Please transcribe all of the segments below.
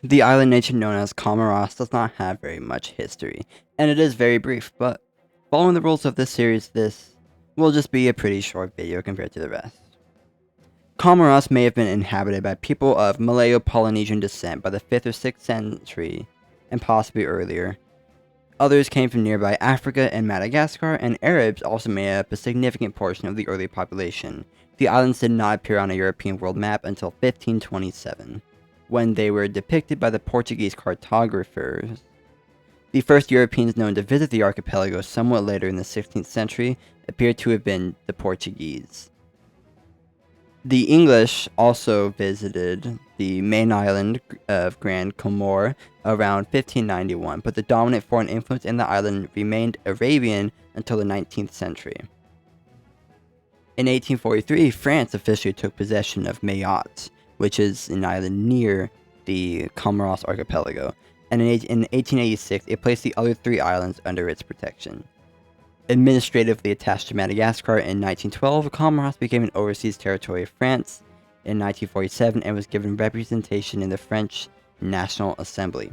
The island nation known as Comoros does not have very much history, and it is very brief, but following the rules of this series, this will just be a pretty short video compared to the rest. Comoros may have been inhabited by people of Malayo-Polynesian descent by the 5th or 6th century, and possibly earlier. Others came from nearby Africa and Madagascar, and Arabs also made up a significant portion of the early population. The islands did not appear on a European world map until 1527, when they were depicted by the Portuguese cartographers. The first Europeans known to visit the archipelago somewhat later in the 16th century appear to have been the Portuguese. The English also visited the main island of Grand Comore around 1591, but the dominant foreign influence in the island remained Arabian until the 19th century. In 1843, France officially took possession of Mayotte, which is an island near the Comoros archipelago, and in 1886 it placed the other 3 islands under its protection. Administratively attached to Madagascar in 1912, Comoros became an overseas territory of France in 1947 and was given representation in the French National Assembly.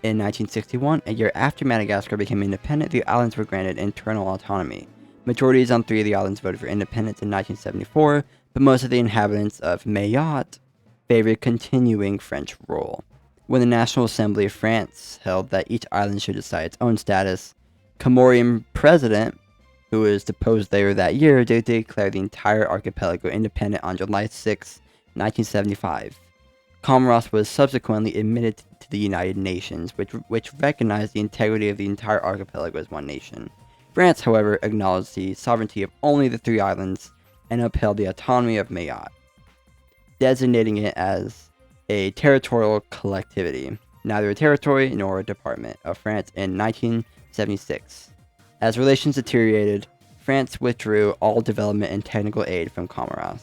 In 1961, a year after Madagascar became independent, the islands were granted internal autonomy. Majorities on 3 of the islands voted for independence in 1974, but most of the inhabitants of Mayotte favored continuing French rule. When the National Assembly of France held that each island should decide its own status, Comorian president, who was deposed later that year, did declare the entire archipelago independent on July 6, 1975. Comoros was subsequently admitted to the United Nations, which recognized the integrity of the entire archipelago as one nation. France, however, acknowledged the sovereignty of only the 3 islands and upheld the autonomy of Mayotte, designating it as a territorial collectivity, neither a territory nor a department of France in 1976. As relations deteriorated, France withdrew all development and technical aid from Comoros.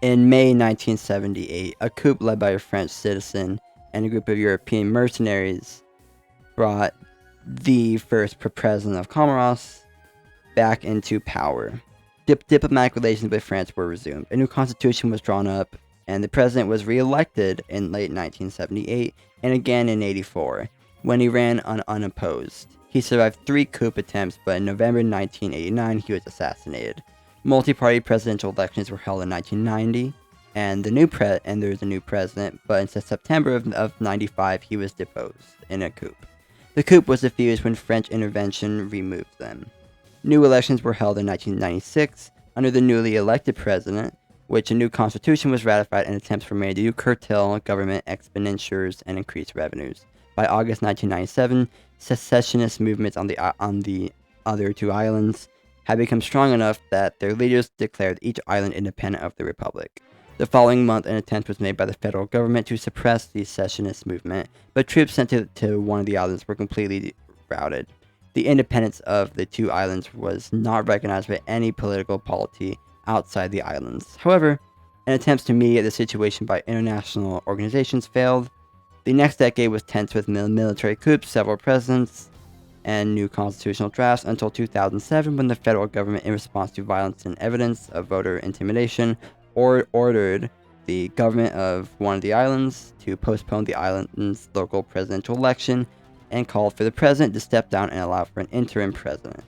In May 1978, a coup led by a French citizen and a group of European mercenaries brought the first president of Comoros back into power. Diplomatic relations with France were resumed. A new constitution was drawn up, and the president was re-elected in late 1978 and again in 1984, when he ran unopposed. He survived 3 coup attempts, but in November 1989 he was assassinated. Multi-party presidential elections were held in 1990, and there was a new president, but in September of 95 he was deposed in a coup. The coup was defeated when French intervention removed them. New elections were held in 1996 under the newly elected president, which a new constitution was ratified and attempts were made to curtail government expenditures and increase revenues. By August 1997, secessionist movements on the other 2 islands had become strong enough that their leaders declared each island independent of the republic. The following month, an attempt was made by the federal government to suppress the secessionist movement, but troops sent to one of the islands were completely routed. The independence of the 2 islands was not recognized by any political polity outside the islands. However, attempts to mediate the situation by international organizations failed. The next decade was tense with military coups, several presidents, and new constitutional drafts until 2007, when the federal government, in response to violence and evidence of voter intimidation, ordered the government of one of the islands to postpone the island's local presidential election and called for the president to step down and allow for an interim president.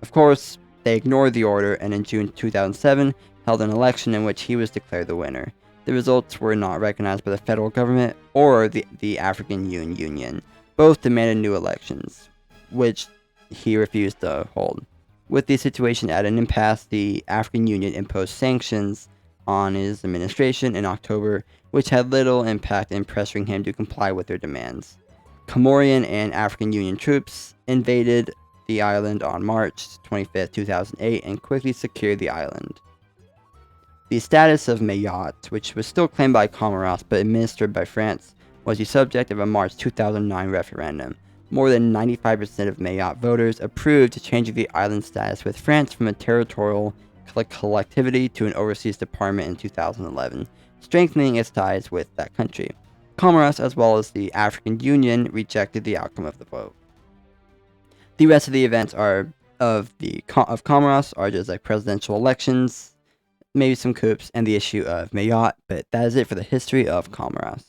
Of course, they ignored the order and in June 2007 held an election in which he was declared the winner. The results were not recognized by the federal government or the African Union. Both demanded new elections, which he refused to hold. With the situation at an impasse, the African Union imposed sanctions on his administration in October, which had little impact in pressuring him to comply with their demands. Comorian and African Union troops invaded the island on March 25, 2008, and quickly secured the island. The status of Mayotte, which was still claimed by Comoros but administered by France, was the subject of a March 2009 referendum. More than 95% of Mayotte voters approved changing the island's status with France from a territorial collectivity to an overseas department in 2011, strengthening its ties with that country. Comoros, as well as the African Union, rejected the outcome of the vote. The rest of the events of Comoros are just like presidential elections, maybe some coups, and the issue of Mayotte, but that is it for the history of Comoros.